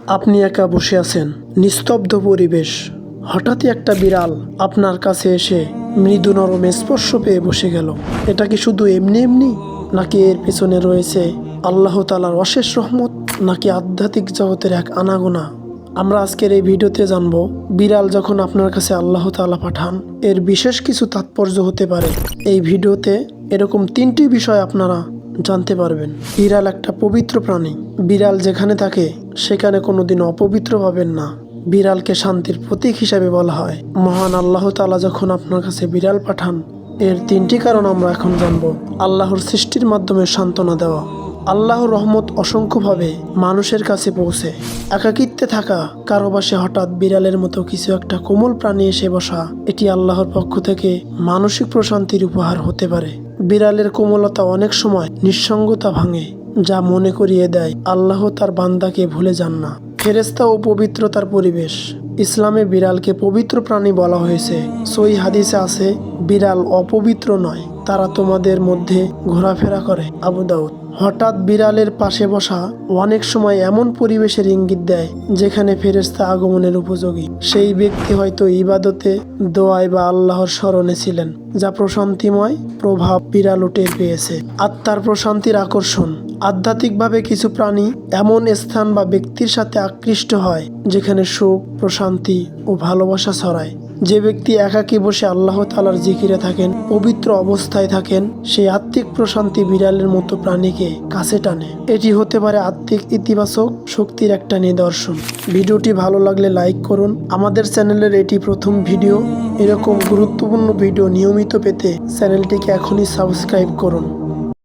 আপনি একা বসে আছেন, নিস্তব্ধ পরিবেশ। হঠাৎই একটা বিড়াল আপনার কাছে এসে মৃদু নরম স্পর্শ পেয়ে বসে গেল। এটা কি শুধু এমনি এমনি, নাকি এর পেছনে রয়েছে আল্লাহ তাআলার অশেষ রহমত, নাকি আধ্যাত্মিক জগতের এক আনাগোনা? আমরা আজকের এই ভিডিওতে জানবো, বিড়াল যখন আপনার কাছে আল্লাহ তাআলা পাঠান, এর বিশেষ কিছু তাৎপর্য হতে পারে। এই ভিডিওতে এরকম 3টি বিষয় আপনারা জানতে পারবেন। বিড়াল একটা পবিত্র প্রাণী। বিড়াল যেখানে থাকে সেখানে কোনোদিন অপবিত্র পাবেন না। বিড়ালকে শান্তির প্রতীক হিসাবে বলা হয়। মহান আল্লাহ তাআলা যখন আপনার কাছে বিড়াল পাঠান, এর 3টি কারণ আমরা এখন জানবো। আল্লাহর সৃষ্টির মাধ্যমে সান্ত্বনা দেওয়া। আল্লাহর রহমত অসংখ্যভাবে মানুষের কাছে পৌঁছে। একাকিত্বে থাকা কারো পাশে হঠাৎ বিড়ালের মতো কিছু একটা কোমল প্রাণী এসে বসা, এটি আল্লাহর পক্ষ থেকে মানসিক প্রশান্তির উপহার হতে পারে। বিড়ালের কোমলতা অনেক সময় নিঃসঙ্গতা ভাঙে, যা মনে করিয়ে দেয় আল্লাহ তার বান্দাকে ভুলে যান না। ফেরেশতা ও পবিত্রতার পরিবেশ। ইসলামে বিড়ালকে পবিত্র প্রাণী বলা হয়েছে। সহিহ হাদিসে আছে, বিড়াল অপবিত্র নয়, তারা তোমাদের মধ্যে ঘোরাফেরা করে। আবু দাউদ। হঠাৎ বিড়ালের পাশে বসা অনেক সময় এমন পরিবেশের ইঙ্গিত দেয় যেখানে ফেরেশতা আগমনের উপযোগী। সেই ব্যক্তি হয়তো ইবাদতে, দোয়ায় বা আল্লাহর স্মরণে ছিলেন, যা প্রশান্তিময় প্রভাব বিড়ালও টের পেয়েছে। আত্মার প্রশান্তির আকর্ষণ। আধ্যাত্মিকভাবে কিছু প্রাণী এমন স্থান বা ব্যক্তির সাথে আকৃষ্ট হয় যেখানে সুখ, প্রশান্তি ও ভালোবাসা ছড়ায়। যে ব্যক্তি একাকী বসে আল্লাহ তাআলার জিকিরে থাকেন, পবিত্র অবস্থায় থাকেন, সেই আত্মিক প্রশান্তি বিড়ালের মতো প্রাণীকে কাছে টানে। এটি হতে পারে আত্মিক ইতিবাচক শক্তির একটা নিদর্শন। ভিডিওটি ভালো লাগলে লাইক করুন। আমাদের চ্যানেলের এটি প্রথম ভিডিও। এরকম গুরুত্বপূর্ণ ভিডিও নিয়মিত পেতে চ্যানেলটিকে এখনই সাবস্ক্রাইব করুন।